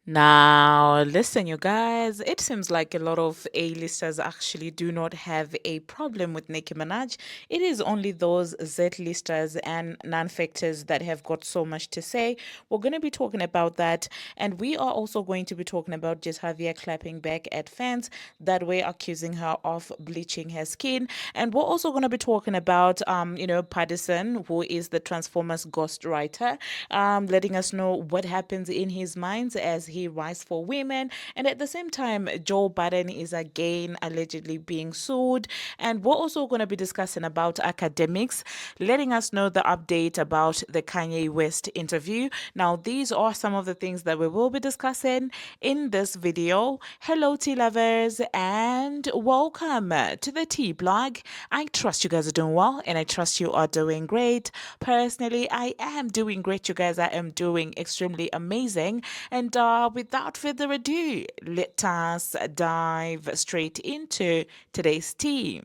Now, listen, you guys, it seems like a lot of A-listers actually do not have a problem with Nicki Minaj. It is only those Z-listers and non-factors that have got so much to say. We're going to be talking about that, and we are also going to be talking about just Javier clapping back at fans that were accusing her of bleaching her skin. And we're also going to be talking about, Paddison, who is the Transformers ghostwriter, letting us know what happens in his mind as he writes for women. And at the same time, Joe Biden is again allegedly being sued. And we're also going to be discussing about academics, letting us know the update about the Kanye West interview. Now, these are some of the things that we will be discussing in this video. Hello, tea lovers, and welcome to the tea blog. I trust you guys are doing well, and I trust you are doing great. Personally, I am doing great, you guys. I am doing extremely amazing. And without further ado, let us dive straight into today's tea.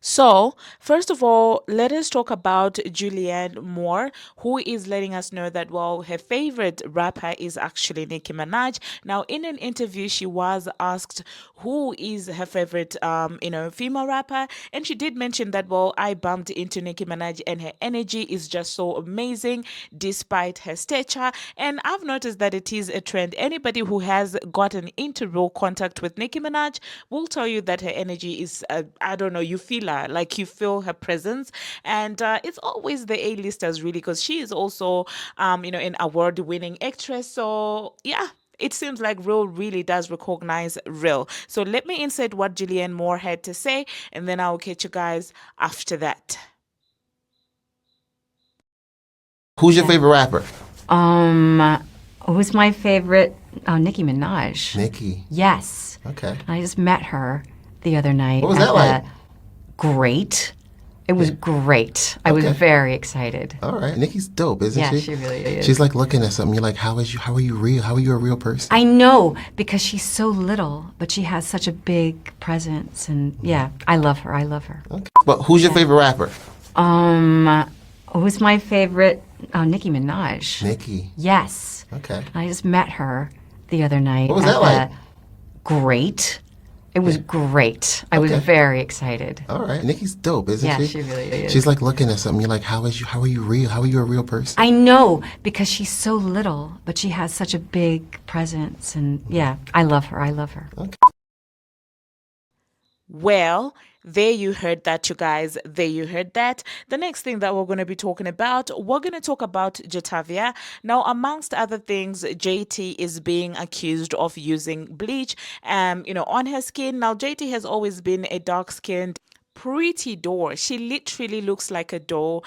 So, first of all, let us talk about Julianne Moore, who is letting us know that, well, her favorite rapper is actually Nicki Minaj. Now, in an interview, she was asked who is her favorite, female rapper. And she did mention that, well, I bumped into Nicki Minaj and her energy is just so amazing despite her stature. And I've noticed that it is a trend. Anybody who has gotten into real contact with Nicki Minaj will tell you that her energy is, I don't know, you feel her, like you feel her presence. And it's always the A-listers, really, because she is also, an award-winning actress. So, yeah. It seems like Real really does recognize Real. So let me insert what Julianne Moore had to say, and then I'll catch you guys after that. Who's your favorite rapper? Um, who's my favorite? Oh, Nicki Minaj. Nicki. Yes. Okay. I just met her the other night. What was that like? Great. It was great. I was Okay. very excited. All right. Nicki's dope, isn't Yeah, she? she really is. She's like looking at something. You're like, how are you real? How are you a real person? I know, because she's so little, but she has such a big presence. And yeah, I love her. I love her. Okay. But who's your favorite rapper? Who's my favorite? Oh, Nicki Minaj. Nicki. Yes. Okay. I just met her the other night. What was that like? Great. It was great. I was Okay. very excited. All right. Nicki's dope, isn't Yeah, she? she really is. She's like looking at something. You're like, how are you real? How are you a real person? I know, because she's so little, but she has such a big presence. And yeah, I love her. I love her. Okay. Well, there you heard that, you guys. There you heard that. The next thing that we're going to be talking about, we're going to talk about Jatavia. Now, amongst other things, JT is being accused of using bleach, on her skin. Now, JT has always been a dark-skinned pretty doll. She literally looks like a doll.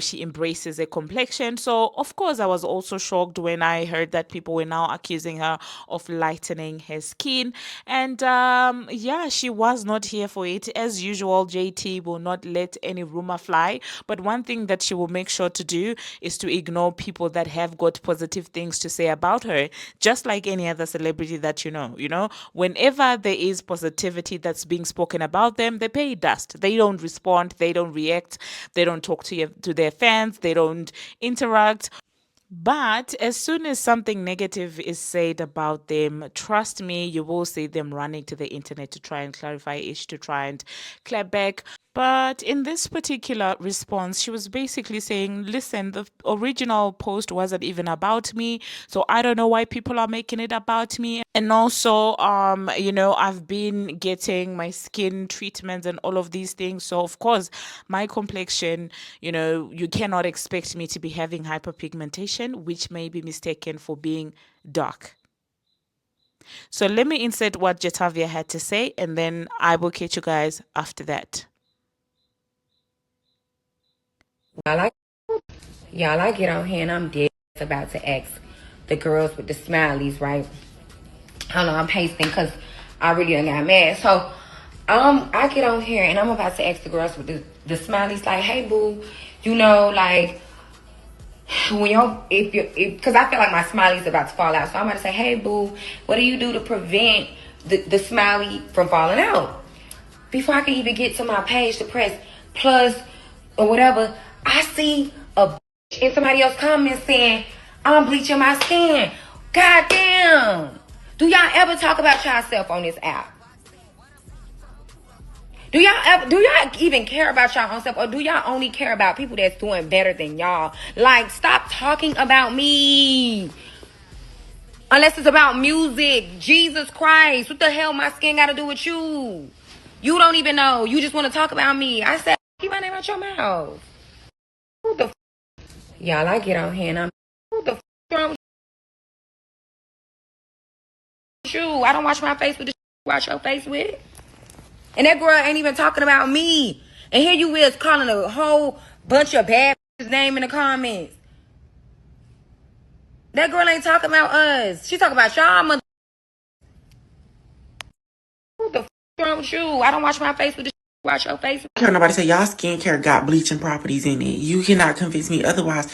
She embraces a complexion. So of course I was also shocked when I heard that people were now accusing her of lightening her skin. And yeah, she was not here for it. As usual, JT will not let any rumor fly. But one thing that she will make sure to do is to ignore people that have got positive things to say about her, just like any other celebrity that you know. Whenever there is positivity that's being spoken about them, they pay dust. They don't respond, they don't react, they don't talk to their fans, they don't interact. But as soon as something negative is said about them, trust me, you will see them running to the internet to try and clarify it, to try and clap back. But in this particular response, she was basically saying, listen, the original post wasn't even about me. So I don't know why people are making it about me. And also, I've been getting my skin treatments and all of these things. So of course, my complexion, you cannot expect me to be having hyperpigmentation, which may be mistaken for being dark. So let me insert what Jetavia had to say, and then I will catch you guys after that. Y'all, I get on here and I'm dead about to ask the girls with the smileys, right? I don't know, I'm pasting because I really done got mad. So, I get on here and I'm about to ask the girls with the smileys, like, hey, boo, like, because I feel like my smiley's about to fall out. So I'm about to say, hey, boo, what do you do to prevent the smiley from falling out? Before I can even get to my page to press plus or whatever, I see a in somebody else comment saying, I'm bleaching my skin. God damn. Do y'all ever talk about yourself on this app? Do y'all even care about y'all own self, or do y'all only care about people that's doing better than y'all? Like, stop talking about me. Unless it's about music. Jesus Christ. What the hell my skin got to do with you? You don't even know. You just want to talk about me. I said, keep my name out your mouth. Who the y'all, I get on here and I'm, who the wrong with you? I don't wash my face with the you wash your face with. And that girl ain't even talking about me. And here you is calling a whole bunch of bad name in the comments. That girl ain't talking about us. She talking about y'all mother. Who the wrong with you? I don't wash my face with the wash your face. I don't care nobody say y'all skincare got bleaching properties in it. You cannot convince me otherwise.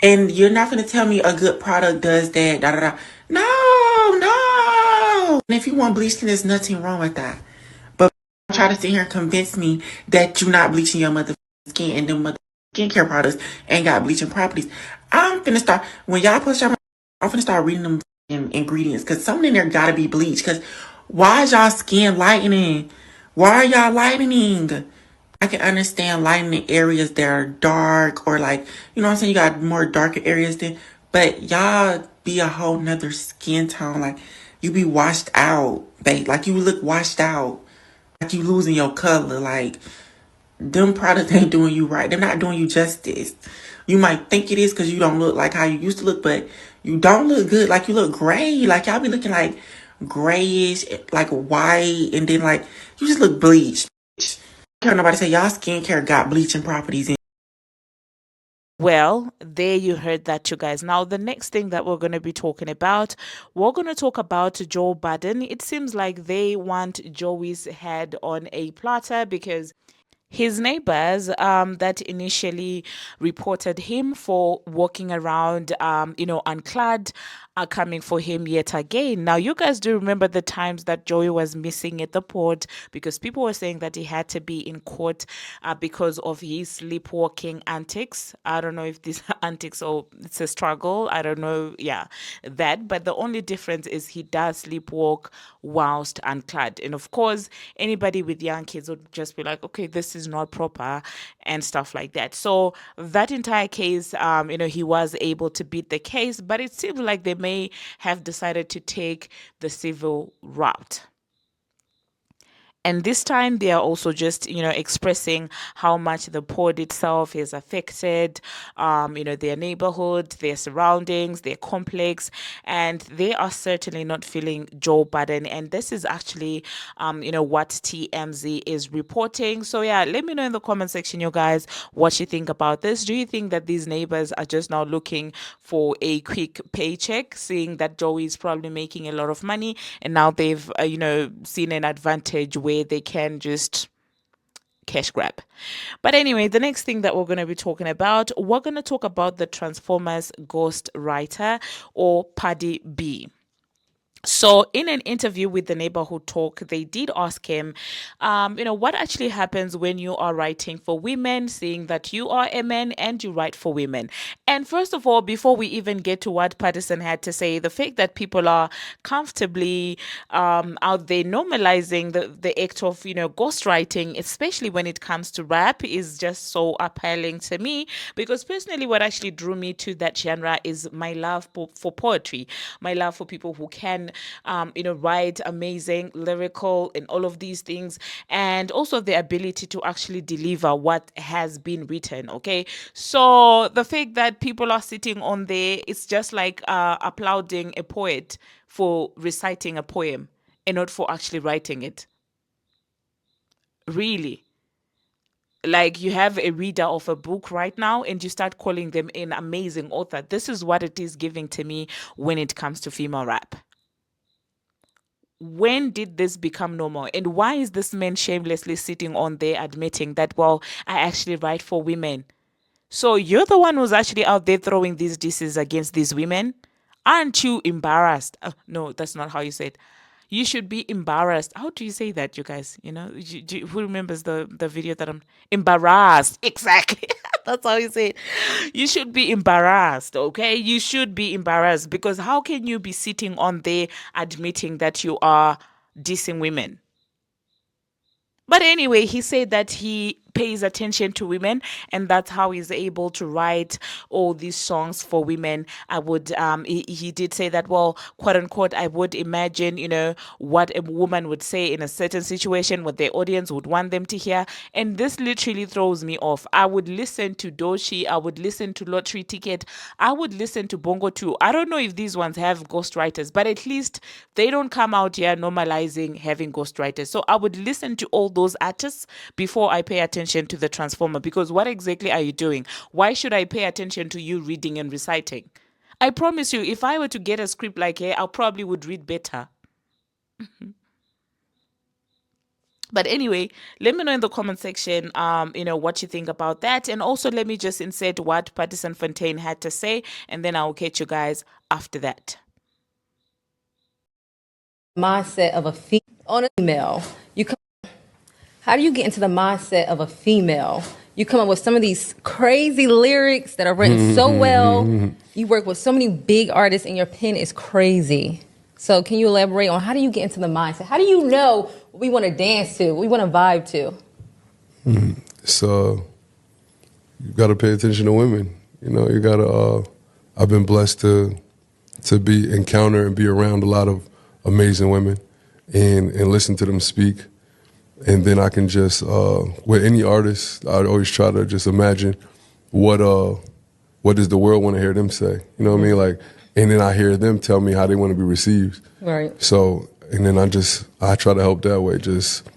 And you're not gonna tell me a good product does that. Da da da. No, no. And if you want bleach skin, there's nothing wrong with that. But try to sit here and convince me that you're not bleaching your mother skin and them mother skincare products ain't got bleaching properties. I'm finna start when y'all post y'all. I'm finna start reading them ingredients because something in there gotta be bleached. Because why is y'all skin lightening? Why are y'all lightening? I can understand lightening areas that are dark or like, you know what I'm saying? You got more darker areas than, but y'all be a whole nother skin tone. Like you be washed out, babe. Like you look washed out. Like you losing your color. Like them products ain't doing you right. They're not doing you justice. You might think it is because you don't look like how you used to look, but you don't look good. Like you look gray. Like y'all be looking like grayish, like white, and then like you just look bleached. I don't care nobody say y'all skincare got bleaching properties in. Well, there you heard that, you guys. Now, the next thing that we're going to be talking about, we're going to talk about Joe Budden. It seems like they want Joey's head on a platter because his neighbors that initially reported him for walking around, unclad, are coming for him yet again. Now, you guys do remember the times that Joey was missing at the port because people were saying that he had to be in court because of his sleepwalking antics. I don't know if these antics or it's a struggle. I don't know. Yeah, that. But the only difference is he does sleepwalk whilst unclad. And of course, anybody with young kids would just be like, okay, this is not proper and stuff like that. So that entire case, he was able to beat the case, but it seems like they may have decided to take the civil route. And this time they are also just expressing how much the port itself is affected, their neighborhood, their surroundings, their complex, and they are certainly not feeling Joe Budden. And this is actually what TMZ is reporting. So yeah, let me know in the comment section, you guys, what you think about this. Do you think that these neighbors are just now looking for a quick paycheck, seeing that Joey is probably making a lot of money, and now they've seen an advantage where they can just cash grab? But anyway, the next thing that we're going to be talking about, we're going to talk about the Transformers ghost writer, or Cardi B. So, in an interview with the Neighborhood Talk, they did ask him, what actually happens when you are writing for women, seeing that you are a man and you write for women. And first of all, before we even get to what Patterson had to say, the fact that people are comfortably out there normalizing the act of, ghostwriting, especially when it comes to rap, is just so appealing to me. Because personally, what actually drew me to that genre is my love for poetry, my love for people who can write amazing, lyrical, and all of these things, and also the ability to actually deliver what has been written. Okay, so the fact that people are sitting on there, it's just like applauding a poet for reciting a poem and not for actually writing it. Really, like, you have a reader of a book right now and you start calling them an amazing author. This is what it is giving to me when it comes to female rap. When did this become normal? And why is this man shamelessly sitting on there admitting that, well, I actually write for women? So you're the one who's actually out there throwing these disses against these women? Aren't you embarrassed? No, that's not how you say it. You should be embarrassed. How do you say that, you guys? Who remembers the video that I'm embarrassed? Exactly. That's how you say it. You should be embarrassed, okay? You should be embarrassed because how can you be sitting on there admitting that you are dissing women? But anyway, he said that he pays attention to women and that's how he's able to write all these songs for women. He did say that, well, quote unquote, I would imagine, what a woman would say in a certain situation, what their audience would want them to hear. And this literally throws me off. I would listen to Doshi, I would listen to Lottery Ticket, I would listen to Bongo too. I don't know if these ones have ghostwriters, but at least they don't come out here normalizing having ghostwriters. So I would listen to all those artists before I pay attention to the transformer, because what exactly are you doing? Why should I pay attention to you reading and reciting? I promise you, if I were to get a script like here, I probably would read better. But anyway, let me know in the comment section, what you think about that. And also let me just insert what Patterson Fontaine had to say, and then I'll catch you guys after that. Mindset of a female. How do you get into the mindset of a female? You come up with some of these crazy lyrics that are written so well. You work with so many big artists and your pen is crazy. So can you elaborate on how do you get into the mindset? How do you know what we want to dance to, what we want to vibe to? So you got to pay attention to women. You got to, I've been blessed to encounter and be around a lot of amazing women and listen to them speak. And then I can just, with any artist, I'd always try to just imagine what does the world want to hear them say? You know what I mean? Like, and then I hear them tell me how they want to be received. Right. So, and then I try to help that way, just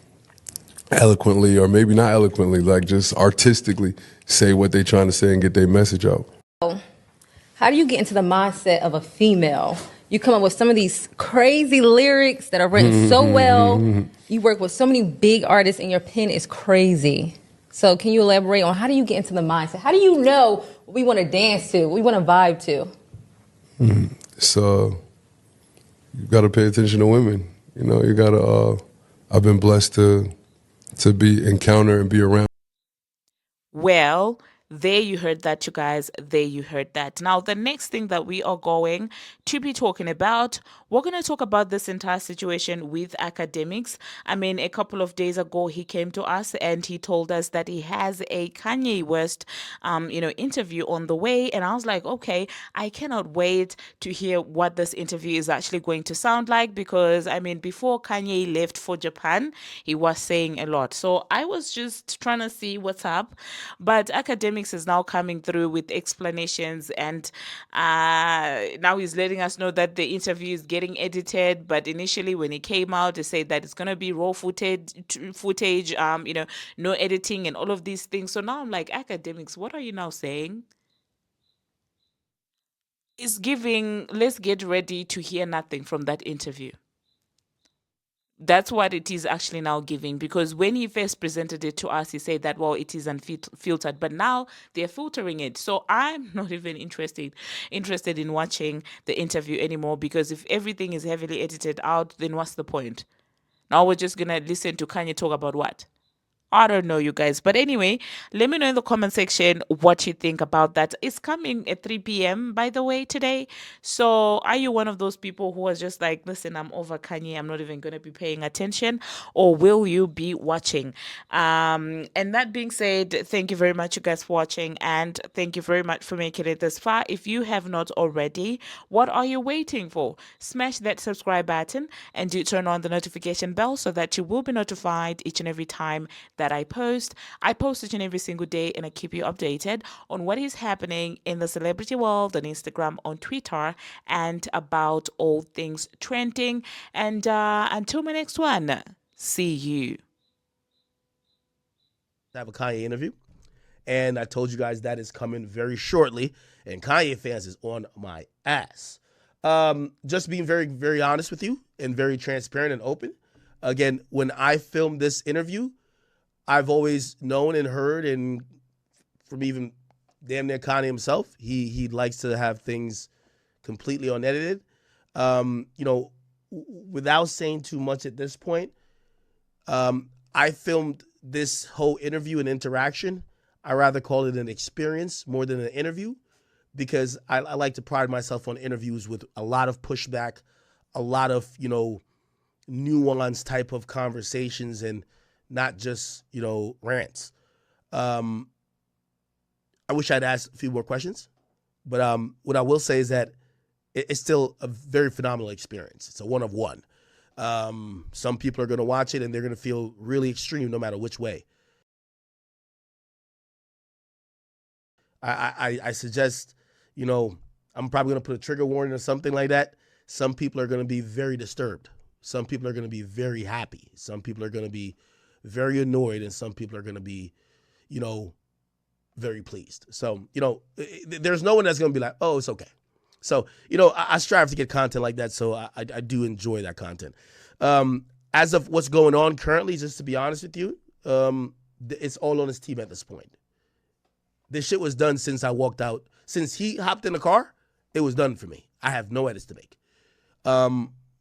eloquently, or maybe not eloquently, like just artistically say what they're trying to say and get their message out. How do you get into the mindset of a female? You come up with some of these crazy lyrics that are written so well. You work with so many big artists and your pen is crazy. So can you elaborate on how do you get into the mindset? How do you know what we want to dance to, what we want to vibe to? So you got to pay attention to women. You got to, I've been blessed to encounter and be around. Well, there you heard that, you guys. There you heard that. Now, the next thing that we are going to be talking about, we're going to talk about this entire situation with academics. I mean, a couple of days ago, he came to us and he told us that he has a Kanye West, interview on the way. And I was like, okay, I cannot wait to hear what this interview is actually going to sound like, because, I mean, before Kanye left for Japan, he was saying a lot. So I was just trying to see what's up. But academics is now coming through with explanations, and now he's letting us know that the interview is getting edited. But initially, when he came out, they said that it's gonna be raw footage, no editing and all of these things. So now I'm like, academics, what are you now saying? It's giving, let's get ready to hear nothing from that interview. That's what it is actually now giving, because when he first presented it to us, he said that, well, it is unfiltered, but now they're filtering it. So I'm not even interested in watching the interview anymore, because if everything is heavily edited out, then what's the point? Now we're just gonna listen to Kanye talk about what? I don't know, you guys. But anyway, let me know in the comment section what you think about that. It's coming at 3 p.m., by the way, today. So are you one of those people who are just like, listen, I'm over Kanye, I'm not even going to be paying attention? Or will you be watching? And that being said, thank you very much, you guys, for watching. And thank you very much for making it this far. If you have not already, what are you waiting for? Smash that subscribe button and do turn on the notification bell so that you will be notified each and every time that I post. I post each and every single day, and I keep you updated on what is happening in the celebrity world on Instagram, on Twitter, and about all things trending. And until my next one, see you. Have a Kanye interview, and I told you guys that is coming very shortly, and Kanye fans is on my ass. Just being very, very honest with you and very transparent and open. Again, when I filmed this interview, I've always known and heard, and from even damn near Kanye himself, he likes to have things completely unedited. without saying too much at this point, I filmed this whole interview and interaction. I rather call it an experience more than an interview, because I like to pride myself on interviews with a lot of pushback, a lot of, nuanced type of conversations, and not just, rants. I wish I'd asked a few more questions, but what I will say is that it's still a very phenomenal experience. It's a one of one. Some people are going to watch it and they're going to feel really extreme no matter which way. I suggest, I'm probably going to put a trigger warning or something like that. Some people are going to be very disturbed. Some people are going to be very happy. Some people are going to be very annoyed, and some people are going to be, very pleased. So, there's no one that's going to be like, oh, it's okay. So, I strive to get content like that. So I do enjoy that content. As of what's going on currently, just to be honest with you, it's all on his team at this point. This shit was done since I walked out. Since he hopped in the car, it was done for me. I have no edits to make.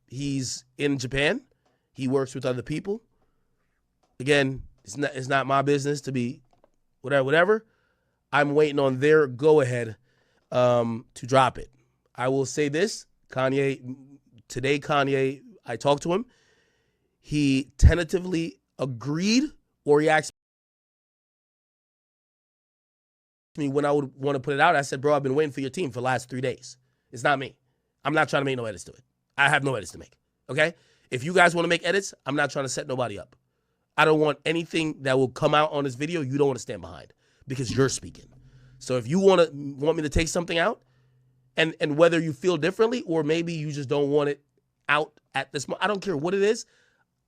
He's in Japan. He works with other people. Again, it's not my business to be whatever. I'm waiting on their go-ahead to drop it. I will say this, Kanye, I talked to him. He tentatively agreed, or he asked me when I would want to put it out. I said, bro, I've been waiting for your team for the last 3 days. It's not me. I'm not trying to make no edits to it. I have no edits to make, okay? If you guys want to make edits, I'm not trying to set nobody up. I don't want anything that will come out on this video you don't want to stand behind, because you're speaking. So if you want me to take something out, and whether you feel differently or maybe you just don't want it out at this moment, I don't care what it is,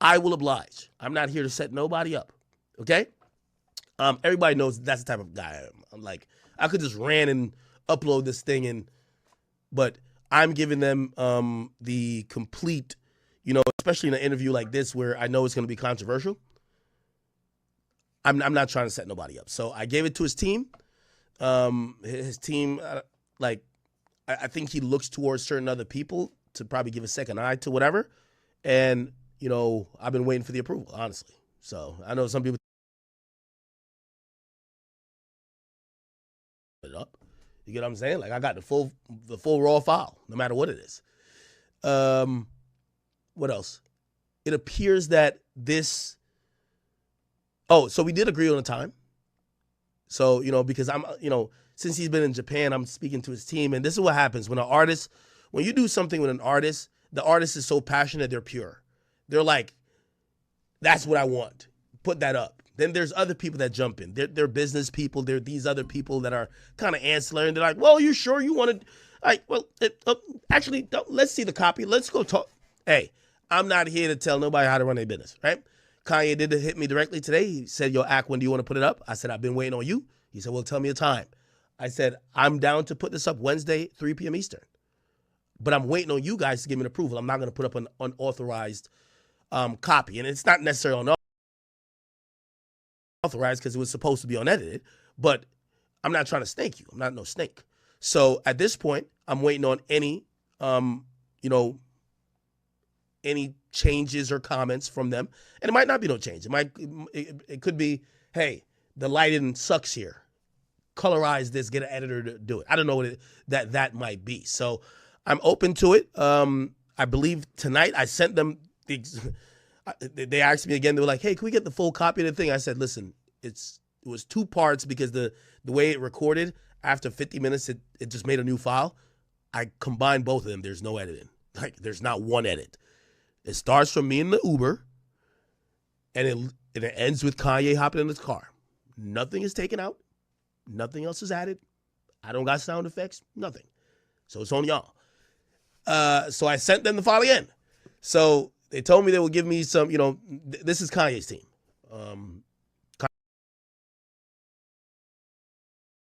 I will oblige. I'm not here to set nobody up, okay? Everybody knows that's the type of guy I am. I'm like, I could just ran and upload this thing, but I'm giving them the complete, especially in an interview like this where I know it's going to be controversial. I'm not trying to set nobody up. So I gave it to his team. His team, I think he looks towards certain other people to probably give a second eye to whatever. And, I've been waiting for the approval, honestly. So I know some people put it up. You get what I'm saying? Like, I got the full raw file, no matter what it is. What else? It appears that this... Oh, so we did agree on a time. So, because I'm, since he's been in Japan, I'm speaking to his team. And this is what happens when you do something with an artist, the artist is so passionate, they're pure. They're like, that's what I want. Put that up. Then there's other people that jump in. They're business people. They're these other people that are kind of ancillary. And they're like, well, you sure you want to? Actually, let's see the copy. Let's go talk. Hey, I'm not here to tell nobody how to run their business, right? Kanye did hit me directly today. He said, yo, Ak, when do you want to put it up? I said, I've been waiting on you. He said, well, tell me a time. I said, I'm down to put this up Wednesday, 3 p.m. Eastern. But I'm waiting on you guys to give me an approval. I'm not going to put up an unauthorized copy. And it's not necessarily unauthorized because it was supposed to be unedited. But I'm not trying to snake you. I'm not no snake. So at this point, I'm waiting on any changes or comments from them. And it might not be no change. It could be, hey, the lighting sucks here. Colorize this, get an editor to do it. I don't know what that might be. So I'm open to it. I believe tonight I sent them, they asked me again, they were like, hey, can we get the full copy of the thing? I said, listen, it was 2 parts because the way it recorded, after 50 minutes, it just made a new file. I combined both of them. There's no editing. Like, there's not one edit. It starts from me in the Uber, and it ends with Kanye hopping in his car. Nothing is taken out. Nothing else is added. I don't got sound effects. Nothing. So it's on y'all. So I sent them the file again. So they told me they would give me some, this is Kanye's team.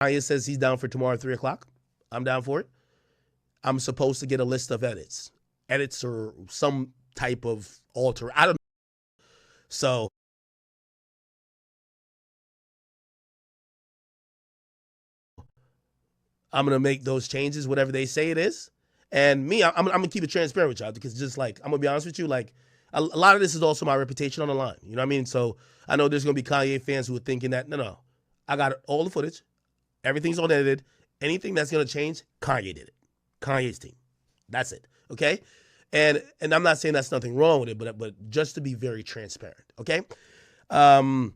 Kanye says he's down for tomorrow at 3 o'clock. I'm down for it. I'm supposed to get a list of edits. Edits or some type of alter. I don't know. So I'm going to make those changes, whatever they say it is. And me, I'm gonna keep it transparent with y'all because just like I'm gonna be honest with you, like a lot of this is also my reputation on the line. You know what I mean? So I know there's gonna be Kanye fans who are thinking that no, I got all the footage, everything's all edited. Anything that's gonna change, Kanye did it. Kanye's team. That's it. Okay? And I'm not saying that's nothing wrong with it, but just to be very transparent, okay? And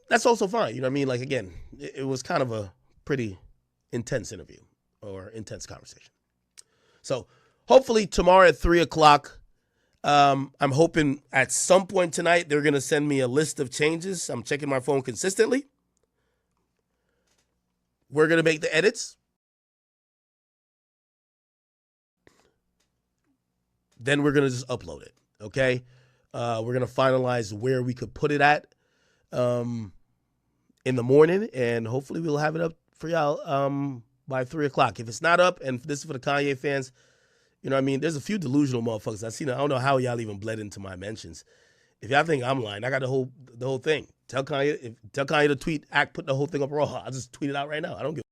that's also fine. You know what I mean? Like again, it was kind of a pretty intense interview or intense conversation. So hopefully tomorrow at 3:00, I'm hoping at some point tonight they're gonna send me a list of changes. I'm checking my phone consistently. We're gonna make the edits. Then we're gonna just upload it. Okay. We're gonna finalize where we could put it at in the morning, and hopefully we'll have it up for y'all by 3:00. If it's not up, and this is for the Kanye fans, you know what I mean? There's a few delusional motherfuckers. I don't know how y'all even bled into my mentions. If y'all think I'm lying, I got the whole thing. Tell Kanye to tweet, put the whole thing up raw. I'll just tweet it out right now. I don't give.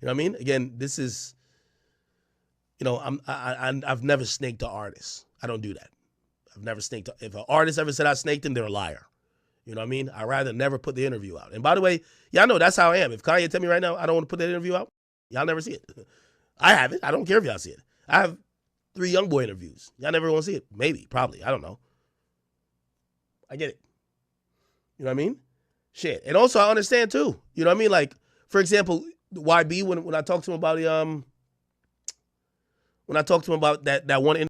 You know what I mean? Again, this is, you know, I've never snaked an artist. I don't do that. I've never snaked. If an artist ever said I snaked him, they're a liar. You know what I mean? I'd rather never put the interview out. And by the way, y'all know that's how I am. If Kanye tell me right now I don't want to put that interview out, y'all never see it. I have it. I don't care if y'all see it. I have 3 YoungBoy interviews. Y'all never want to see it. Maybe, probably. I don't know. I get it. You know what I mean? Shit. And also I understand too. You know what I mean? Like, for example, YB, when I talked to him about that one interview